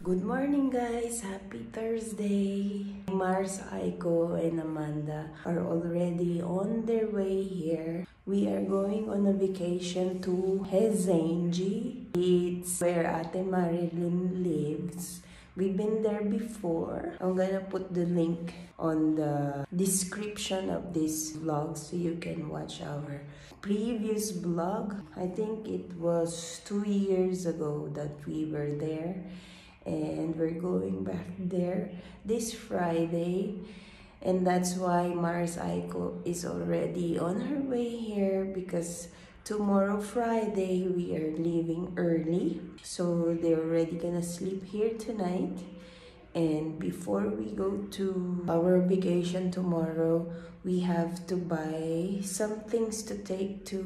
Good morning guys! Happy Thursday! Mars, Aiko, and Amanda are already on their way here. We are going on a vacation to Hezenji. It's where Ate Marilyn lives. We've been there before. I'm gonna put the link on the description of this vlog so you can watch our previous vlog. I think it was 2 years ago that we were there. And we're going back there this Friday, and that's why Mars Aiko is already on her way here because tomorrow Friday we are leaving early, so they're already gonna sleep here tonight. And before we go to our vacation tomorrow, we have to buy some things to take to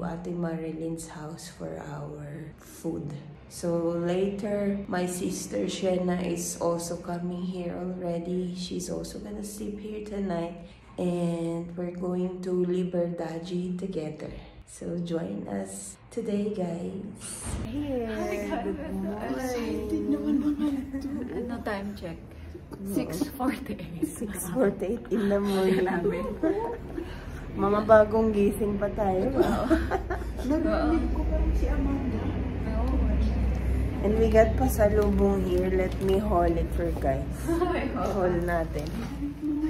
Ate Marilyn's house for our food. So later, my sister Shena is also coming here already. She's also gonna sleep here tonight. And we're going to Liberdaji together. So join us today, guys. Here, good morning. Ano time check? 6:48. 6:48 in the morning. Mga bagong gising pa tayo. Narinig ko pa rin si Amanda. And we got pasalubong here. Let me haul it for guys. Haul natin.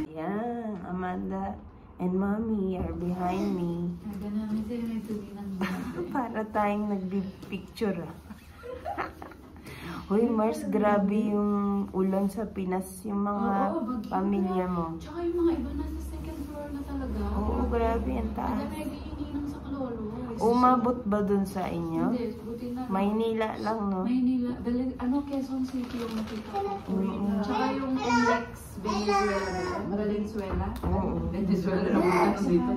Ayan, Amanda and Mommy are behind me. Para tayong nag-picture. Hoy, Mars, grabe yung ulan sa Pinas, yung mga pamilya mo. Tsaka yung mga iba nasa second floor na talaga. Oo, grabe, ang taas. May nagiinom sa Klolo. Umabot ba dun sa inyo? Hindi, buti na. Maynila lang, no? Maynila. Quezon City yung nakita ko. Tsaka yung Inlex, Venezuela. Valenzuela. Oo. Venezuela na muna dito.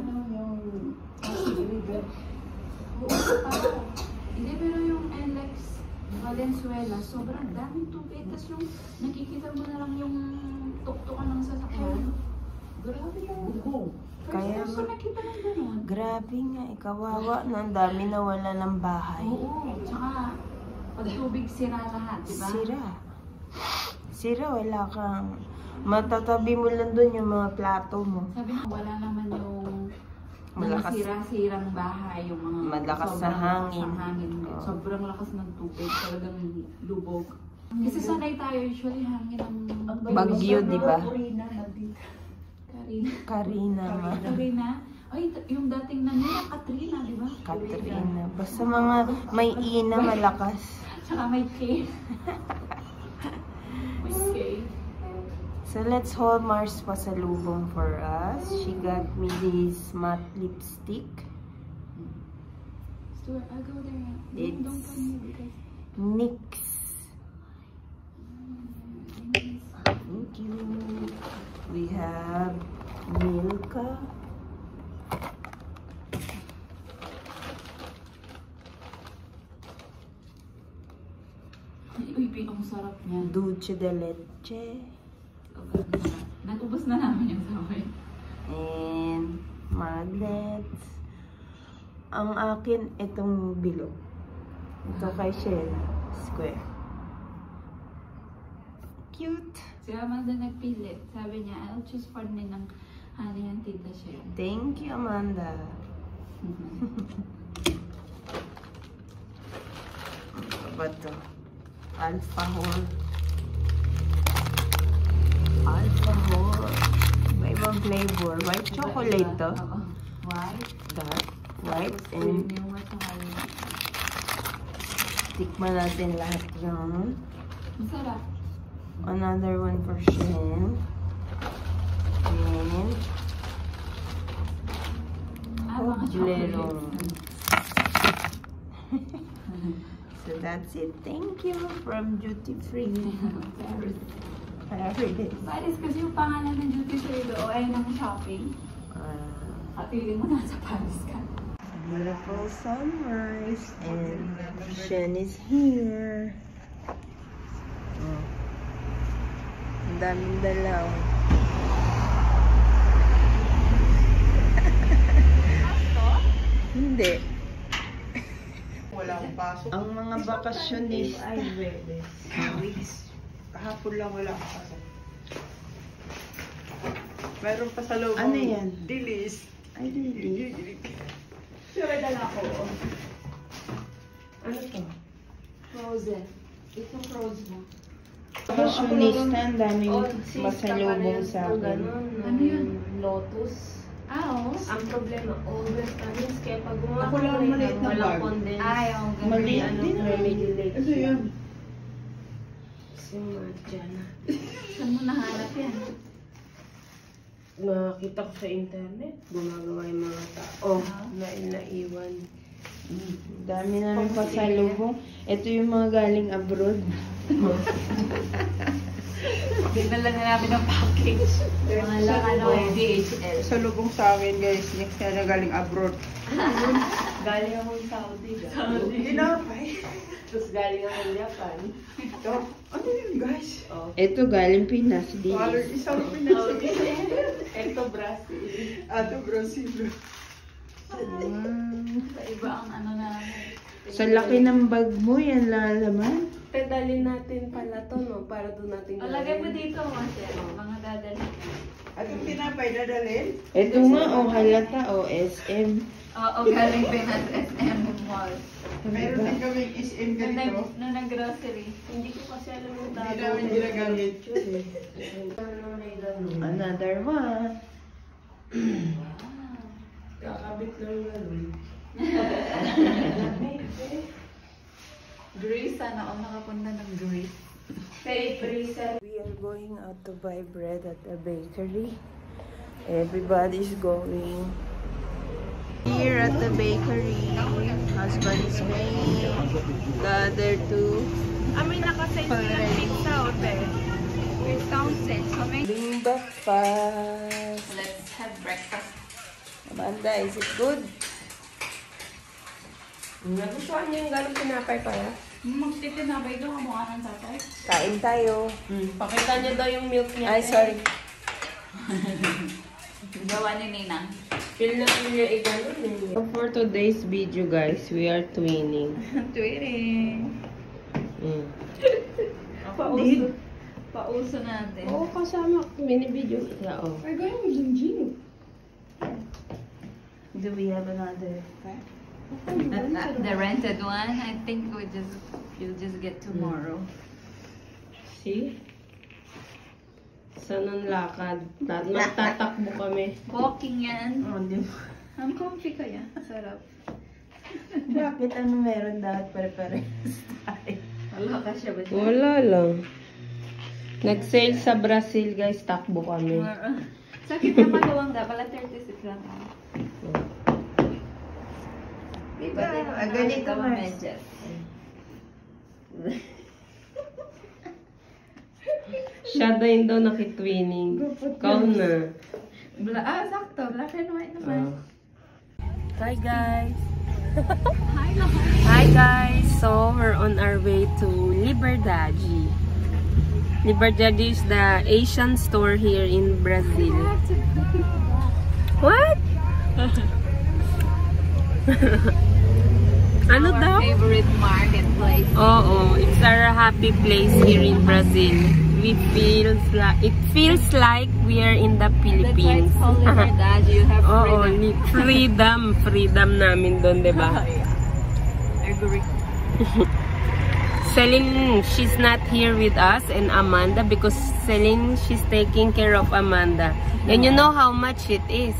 Hindi, pero yung Inlex, Valenzuela, sobrang daming tubig. Tapos yung nakikita mo na lang yung tuktukan ng sasakyan. Grabe yung Kaya nakita ng gano'n. Grabe nga, kawawa na, ang dami nawala ng bahay. Oo, tsaka pag tubig sira lahat, diba? Sira, wala kang matatabi mo lang dun yung mga plato mo. Sabi mo, wala naman yung Malakas. sira-sirang bahay, yung mga Malakas na hangin. Oh. Sobrang lakas ng tubig, talagang lubog. Kasi sanay tayo, usually hangin ng Bagyo, di ba? Karina. Ay, yung dating nangyay, Katrina, di ba? Katrina. Basta mga may ina malakas. Tsaka may K. May K. So let's hold Mars pasalubong for us. She got me this matte lipstick. Stuart, I'll go there. It's Don't come here because... NYX. Thank you. We have Milka. Uy, ang sarap niya. Dulce de leche. Nag-ubos na namin yung sabay. And magnets. Ang akin, itong bilog. Ito kay Shell. Square. Cute. Si Amanda nagpili. Sabi niya, I'll choose for me ng honey and tita siya. Thank you, Amanda. Ano ba ito? Alpha Hole. Alpha Hole. May ibang flavor. White chocolate to. White. Dark. White. And tikman natin lahat yun. Masarap. Another one for Shen. And Toblerone. So that's it. Thank you from Duty Free. Paris kasi yung pangalan ng duty free do ay ng shopping. At feeling mo nasa Paris ka. Beautiful sunrise. And Shen is here. Ang daming dalaw. Hindi. Wala akong pasok. Ang mga bakasyonis. Kahapon lang wala ako pasok. Meron pa sa loob. Ano yan? Dilis. Ay, really? Sure, dala ko. Ano to? Frozen. Ito frozen. Fashionista, ang daming masalubong sa akin. Ano yun? Lotus. Oo. Ang problema, overstamins. Kaya pag Ako lang ang maliit na walang bag. condense. Ay, oo. Maliit Ano, din. remediate Ano yan? Si Marjana. Saan mo nahanap yan? Nakita ko sa internet, gumagawa yung mga tao na naiwan. Dami namin pasalubong. Ito yung mga galing abroad. Tignan lang namin ang package. Mga lang ano eh, DHL. Sa lubong sa akin guys, next na galing abroad. Galing akong Saudi. Ginapay. Tapos galing akong Japan. Ito, ano yun guys? Ito galing Pinas. Parang Dilis. isang Pinas. Ito Brazil. Ato Brazil. Iba ang ano namin. Sa laki ng bag mo, yan lalaman. Pedalin natin pala to, no? Para doon natin O, lagay mo dito, Marcel. Mga dadalhin. At yung tinapay dadalhin? Ito nga, halata, SM. Oo, galing Pinas SM Mall. Meron din kaming SM ganito. Nung nag-grocery. Hindi ko kasi alam yung Hindi namin ginagamit. Ano may ganun. Another one. Kakabit lang ganun. Greece, sana ako nakapunta ng Greece. Say, freezer. We are going out to buy bread at a bakery. Everybody's going. Here at the bakery, husband is paying. The other two. Amin nakasend ng pizza, ote. With townsend. So, may... Bimba fast. Let's have breakfast. Amanda, is it good? Nagustuhan niyo yung gano'ng pinapay pala? Magtitinabay doon ang mukha ng tatay. Kain tayo. Pakita niyo daw yung milk niya. Ay, sorry. Gawa ni Ninang. Feel na feel niya i-gano'n eh. So for today's video, guys, we are twinning. Tweeting. Pauso. Pauso natin. Oo, kasama. Mini-video. Yeah, oh. Ay, gano'n mo yung Gino. Do we have another pack? The rented one, I think you'll just get tomorrow. See? Saan ang lakad? Magtatakbo kami. Walking yan. Oh, di ba? Ang comfy kaya. Sarap. Bakit ano meron dapat pare-parehas tayo? Wala ka siya ba siya? Wala lang. Nag-sale sa Brazil, guys. Takbo kami. Sakit na maluwang da. Pala 36 lang. Diba? Ganito ka mas. Siya din daw nakitwinning. Ikaw na. Sakto. Black and white naman. Hi, guys. Hi, Hi, guys. So, we're on our way to Liberdade. Liberdade is the Asian store here in Brazil. What? Ano daw? Favorite marketplace. Oo, it's our happy place here in Brazil. It feels like we are in the Philippines. That's why it's called Liberdade. You have Oo, freedom. freedom namin doon, 'di ba? Agree. Celine, she's not here with us, and Amanda, because Celine, she's taking care of Amanda. And you know how much it is?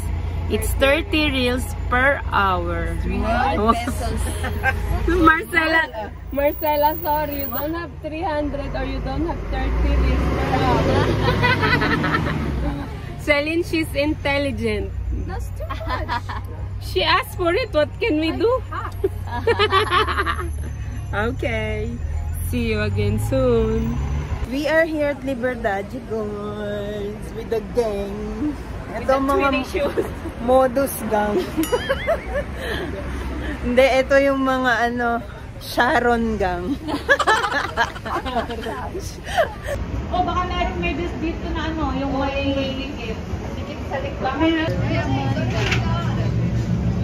It's 30 reals per hour. 300 pesos. Marcela, sorry, you don't have 300 or you don't have 30 reals per hour. Celine, she's intelligent. That's too much. She asked for it. What can we do? Okay. See you again soon. We are here at Liberdade, guys, with the gang. Ito mga modus gang. Hindi, ito yung mga Sharon gang. Baka meron may dito na yung wailing it. Dikit sa likod.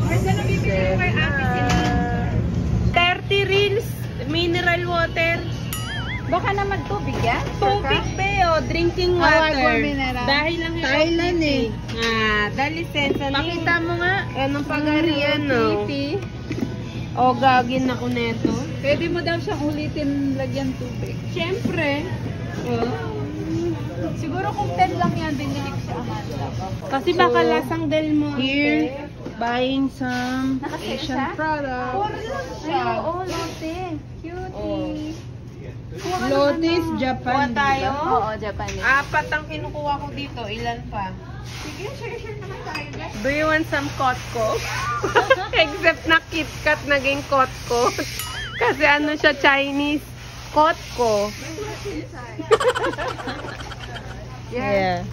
Marcel, nabibigyan mo kay ate sila. 30 reals mineral water. Baka naman tubig yan? drinking water. Agua mineral. Dahil lang yung Thailand OTP. Dali sense. Pakita mo nga. Anong pagarian, no? O, gagin ako neto. Pwede mo daw siyang ulitin lagyan tubig. Siyempre. Siguro kung 10 lang yan, binili ko sa Amanda. Kasi baka lasang Del Monte. Here, buying some Asian products. Ay, oo, lote. Cutie. Lotus, Japan. tayo? Oo, Japanese. 4 ang kinukuha ko dito. Ilan pa? Sige, share naman tayo, guys. Do you want some Kotko? Except na KitKat naging Kotko. Kasi ano siya, Chinese. Kotko. Yeah.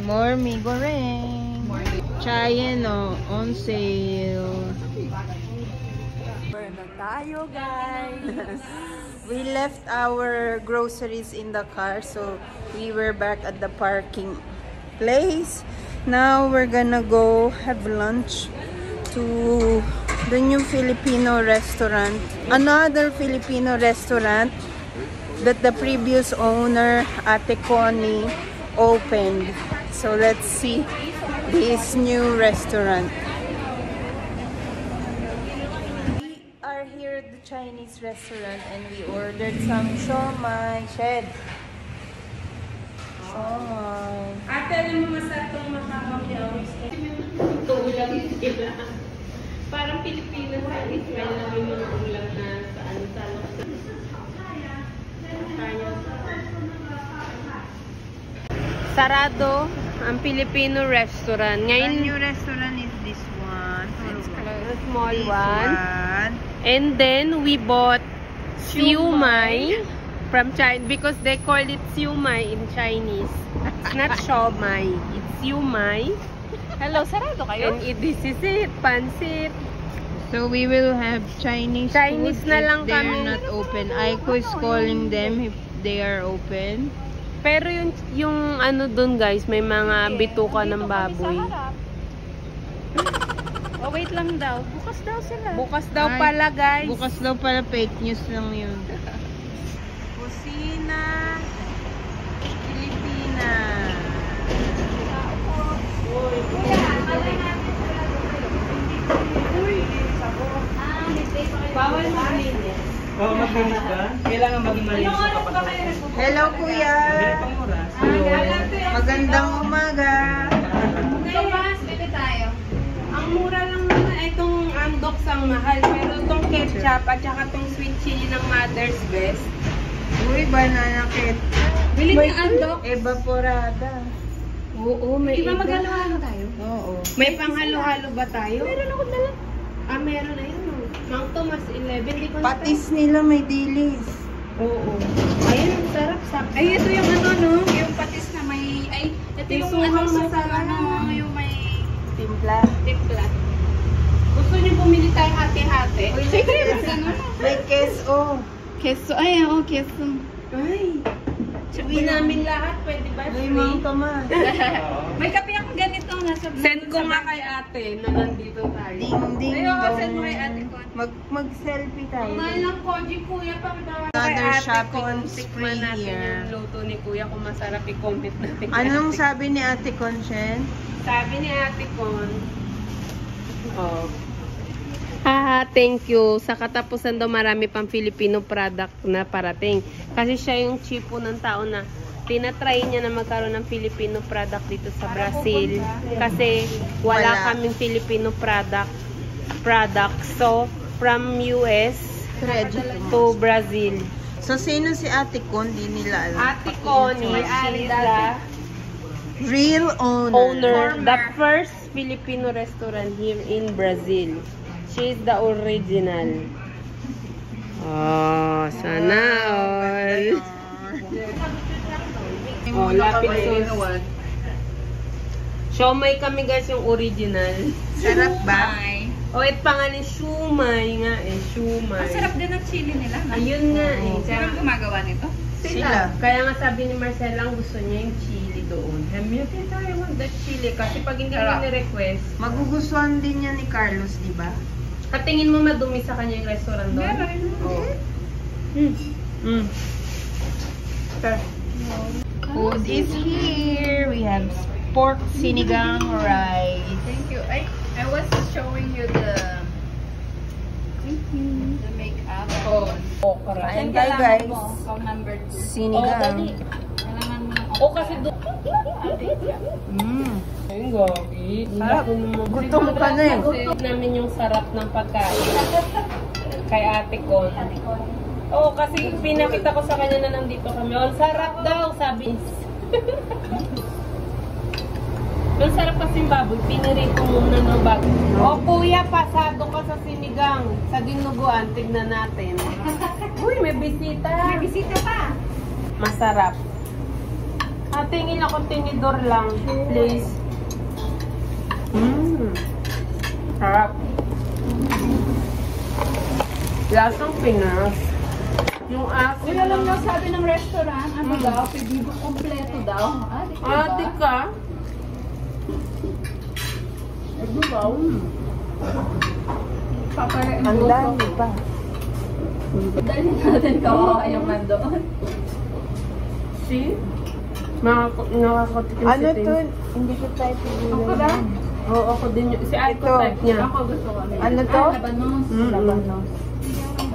More mee goreng. Chayen on sale. Na tayo, guys. We left our groceries in the car, so we were back at the parking place. Now we're gonna go have lunch to the new Filipino restaurant. Another Filipino restaurant that the previous owner, Ate Connie, opened. So let's see this new restaurant. Here at the Chinese restaurant and we ordered some siomai. Shed. Siomai. Ate, alam mo masarap itong makakapiyaw. Ito ulam sila. Parang Pilipino sa Israel na may mga ulam na sa ano. Sarado ang Filipino restaurant. The Ngayon, new restaurant is this one. a small This one. one. And then we bought siumai from China because they call it siumai in Chinese. It's not siomai, it's siumai. Hello, sarado kayo? And this is it, pansit. So we will have Chinese Chinese food na if lang they're kami. not open. Aiko is calling them if they are open. Pero yung ano dun guys, may mga bituka ng baboy. Oh, wait lang daw. Bukas daw sila. Bukas daw Ay, pala guys. Bukas daw pala, fake news lang yun. Kusina Filipina. Bawal maglinis. Oh, maglinis ba? Kailangan maging malinis sa kapatid. Hello, kuya. Magandang umaga. Bukas, bebe tayo. Ang mura lang naman ay itong andoks ang mahal. Pero itong ketchup at saka itong sweet chili ng Mother's Best. Uy, banana cake. Bili ng andok. Evaporada. Oo, may Di ba iba. maghalo-halo tayo? Oo. May panghalo-halo ba tayo? Meron ako dala. Meron na yun. Mang Tomas 11. Di ko na Patis nila may dilis. Oo. Ayun, ang sarap. Ay, ito yung ano, no? Yung patis na may... Ay, ito yung Yung ano, masarap. ano, yung may Timpla. timpla. Gusto niyo bumili tayo hati-hati? Sige, ano? May queso. Keso. Ay, oo, keso. Ay. Sabi namin lahat. Pwede ba? May Free? Mang Tomas. May kape akong ganito. Nasa Send ko nga kay ate na nandito tayo. Ding ding Ayun, dong. send mo kay ate ko. Mag-selfie tayo. Mahal ng koji kuya pang daw. Another shopping Tikman spree natin here. yung luto ni kuya kung masarap i-comment natin. Anong sabi ni Ate Conchen? Sabi ni ate Con? Oh. Thank you. Sa katapusan daw marami pang Filipino product na parating. Kasi siya yung chipo ng tao na tinatry niya na magkaroon ng Filipino product dito sa Brazil. Kasi wala Wala. kaming Filipino product. So, from US to Brazil. So, sino si Ate Con? Di nila alam. Ate Connie, she's the Real owner. the first Filipino restaurant here in Brazil. She's the original. Oh, sana all. Oh, lapis sauce. Siomay kami guys, yung original. Sarap ba? Oh, ito pangalan siumay nga eh, siumay. Ang sarap din ng chili nila. No? Ayun nga eh. Sino ang gumagawa nito? Sila. Kaya nga sabi ni Marcel lang gusto niya yung chili doon. Hamutin tayo want that chili kasi pag hindi mo Sarap. ni-request, Magugustuhan din niya ni Carlos, di ba? katingin mo madumi sa kanya yung restaurant doon? Meron. Oo. Mm. Sir. Food is here. We have pork sinigang rice. Thank you. I was showing you the makeup. Kain tayo guys. Call number 2. Sinigang. Kailangan mo ng kasi doon. Ayun, gogi. Gutom ka na eh. Gutom namin yung sarap ng pagkain. Kay ate ko. Oo, kasi pinakita ko sa kanya na nandito kami. Ang sarap daw, sabi. Ang sarap kasi yung baboy. Pinirito muna ng bago. O kuya, pasado ka sa sinigang. Sa dinuguan, tignan natin. Uy, may bisita. May bisita pa. Masarap. Tingin ako tinidor lang, please. Sarap. Lasang Pinas. Yung asin. Kuya lang na sabi ng restaurant, ano daw, pibibo kompleto daw. Ate ka? Ano ba? Ang dami pa. Dali natin kawawa yung nandoon. See? Nakakatikim Ano si to? Tim. Hindi ko type Ako ba? Oo, ako din yun. Si Ate ko Ito. type niya. Ako gusto ko. Ano to? Labanos. Labanos.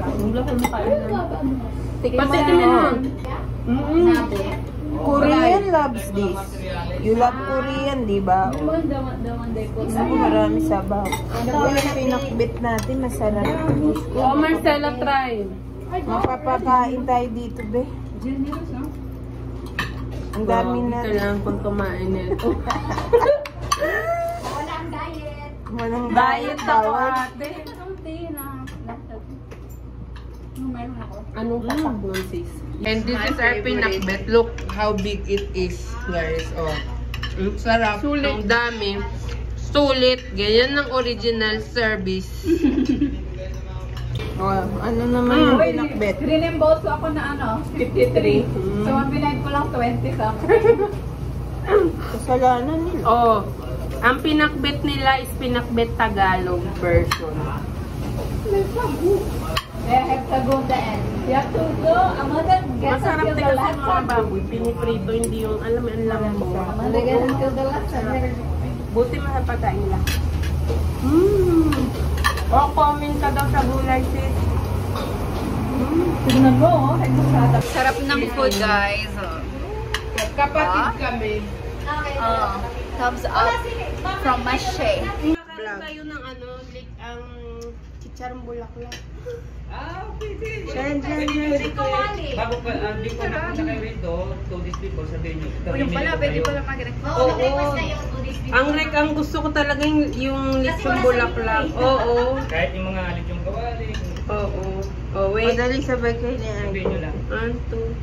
Wala ko makain na. Tikman Pati din mo. yun. Nabe. Korean loves this. You love Korean, di ba? Dawan day po. Marami sabaw. Ito yung pinakbit natin, masarap. Oo, Marcela, try. Mapapakain tayo dito, be. Generous, no? Ang dami na. Kailangan kong kumain nito. Wala ang diet. Walang Diet ako, bawal. ate. Kunti na. Meron ako. Anong tatak nun, sis? And this is our pinakbet. Look how big it is, guys. Oh. Ang sarap. Ang dami. Sulit. Ganyan ang original service. Oh, ano naman yung pinakbet? Rinembolso ako na ano, 53. So, ang binayad ko lang 20 something. Kasalanan nila. Oh, ang pinakbet nila is pinakbet Tagalog version. I have to go the end. You have to go. I'm gonna get Masarap until din the kasi last mga one. baboy. Piniprito, hindi yung alam mo, ang lamang mo. I'm gonna get until the last one. Buti mahal pagkain nila. Oh, comment ka daw sa gulay, sis. Tignan mo, oh. Ay, masarap. Sarap ng food, guys. Kapatid kami. Thumbs up from Mashe. Makain kayo ng ano, ang chicharong bulaklak. Diyan, diyan, diyan. Bago pa, before napunta kayo rito, 2 days before, sabihin nyo. Yung pala, pwede pala mag-request. Ang gusto ko talaga yung lechong bulaklak. Oo. Kahit yung mga alit yung kawali. Oo. Oh, wait. Madali sabay kayo ni Ay. Sabihin nyo lang. 1, 2,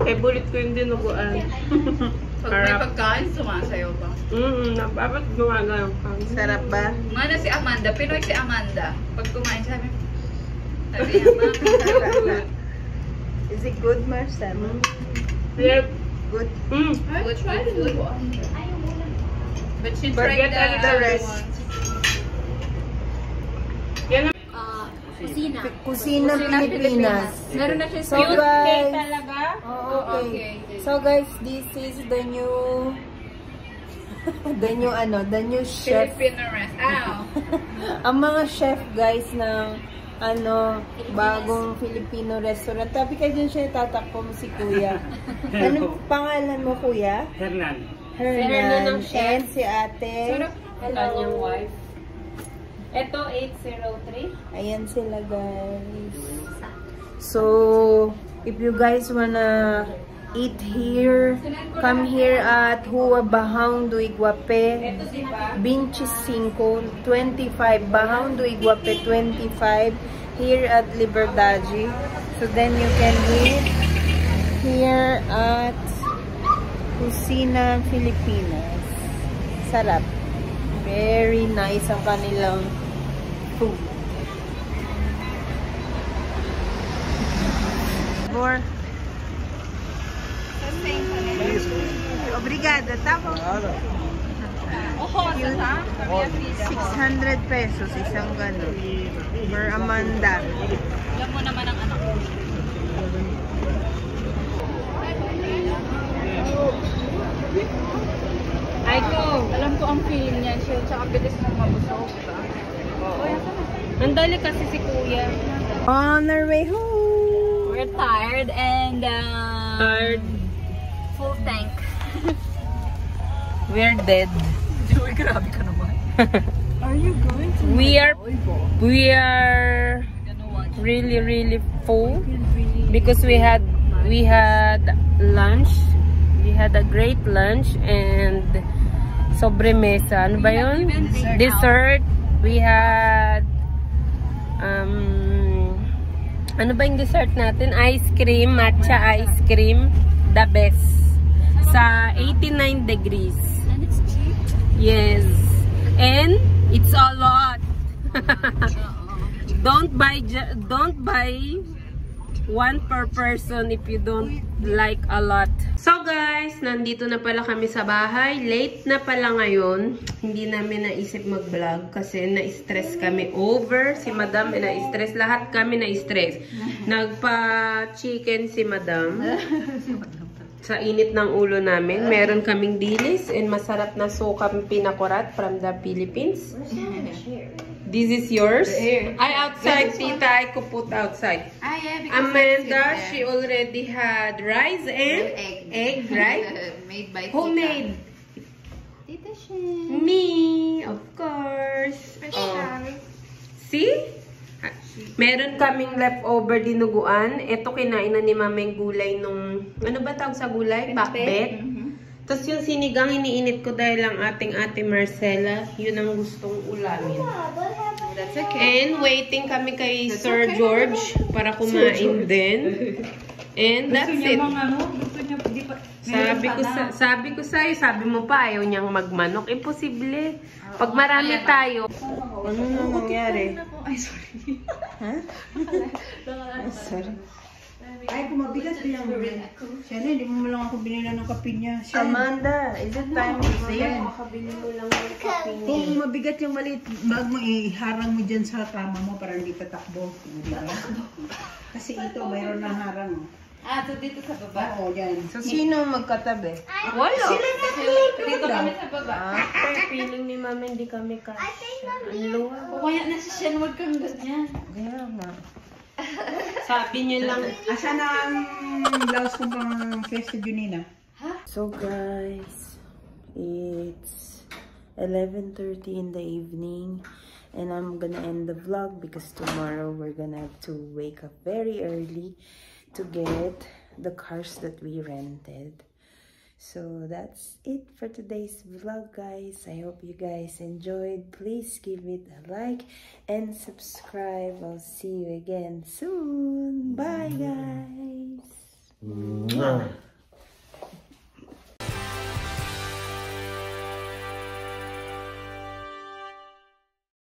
3. Bulit ko yung dinuguan. Pag may pagkain, sumasayaw ba? Dapat gumagalaw ka. Sarap ba? Mana si Amanda, Pinoy si Amanda. Pag kumain sabi, Is it good, Marcel? Yep. Good. Which one is good one? But she Forget tried the rest. Kusina Pilipinas. Meron na siya So guys, Talaga? okay. So guys, this is the new the new chef. Filipino rest. Ow. Ang mga chef guys ng bagong Filipino restaurant. Tapi kayo dyan siya tatakpo mo si Kuya. Ano pangalan mo, Kuya? Hernan. Hernan. ng chef. And si ate. Kanyang wife. Ito, 803. Ayan sila guys. So, if you guys wanna eat here, come here at Hua Bahang do Iguape, 25, 25, Bahang do Iguape 25, here at Liberdade. So then you can eat here at Kusina Pilipinas. Sarap. Very nice ang kanilang food. More. Obrigada, tamo. 600 pesos isang ganun. Per Amanda. Alam mo naman ang anak ko. Ay ko. Alam ko ang feeling niya siya, tsaka bilis na mabusog. Oo. Ang dali kasi si Kuya. On our way home. We're tired and Hard. full tank. We're dead. Uy, grabe ka naman. Are you going to We are really full because we had lunch. We had a great lunch and sobremesa. Ano ba yun? Dessert. We had ano ba yung dessert natin? Ice cream, matcha ice cream. The best. Sa 89 degrees. And it's cheap. Yes. And it's a lot. Don't buy one per person if you don't like a lot. So guys, nandito na pala kami sa bahay. Late na pala ngayon. Hindi namin naisip mag-vlog kasi na-stress kami over. Si Madam na-stress. Lahat kami na-stress. Nagpa-chicken si Madam. Sa init ng ulo namin. Meron kaming dilis and masarap na sukam pinakurat from the Philippines. This is yours? I outside, Tita. I could put outside. Ah, yeah, because Amanda, she already had rice and egg, right? made by Who made? Tita Shen. Me, of course. Oh. See? Meron kaming leftover dinuguan. Ito kinain na ni Mama yung gulay nung, ano ba tawag sa gulay? Bakbet. Tapos yung sinigang iniinit ko dahil ang ating Ate Marcela, yun ang gustong ulamin. That's okay. And waiting kami kay Sir George para kumain din. And that's it. Sabi ko sa'yo, sabi mo pa ayaw niyang magmanok. Imposible. Pag marami tayo. Ano na nangyari? Ay, sorry. Ha? Ay, sorry. Ay, kung mabigas bilang mo. Siya na, hindi mo lang ako binila ng kape niya. Amanda, is it time to sing? Makakabili mo lang ng kape niya. Kung mabigat yung maliit, bag mo iharang mo dyan sa kama mo para hindi patakbo. Diba? Kasi ito, mayroon na harang. Ah, so dito sa baba? Oo, dyan. So, sino magkatabi? Wala. Sila na Dito kami sa baba. Pero feeling ni Mama hindi kami kasya. Ang luwag. O kaya nasa Shen, huwag kang ganyan. Kaya nga. Sabi niya lang, Asa na ang blouse kong pang Fiesta Junina? So guys, it's 11:30 in the evening and I'm gonna end the vlog because tomorrow we're gonna have to wake up very early to get the cars that we rented. So that's it for today's vlog, guys. I hope you guys enjoyed. Please give it a like and subscribe. I'll see you again soon. Bye, guys.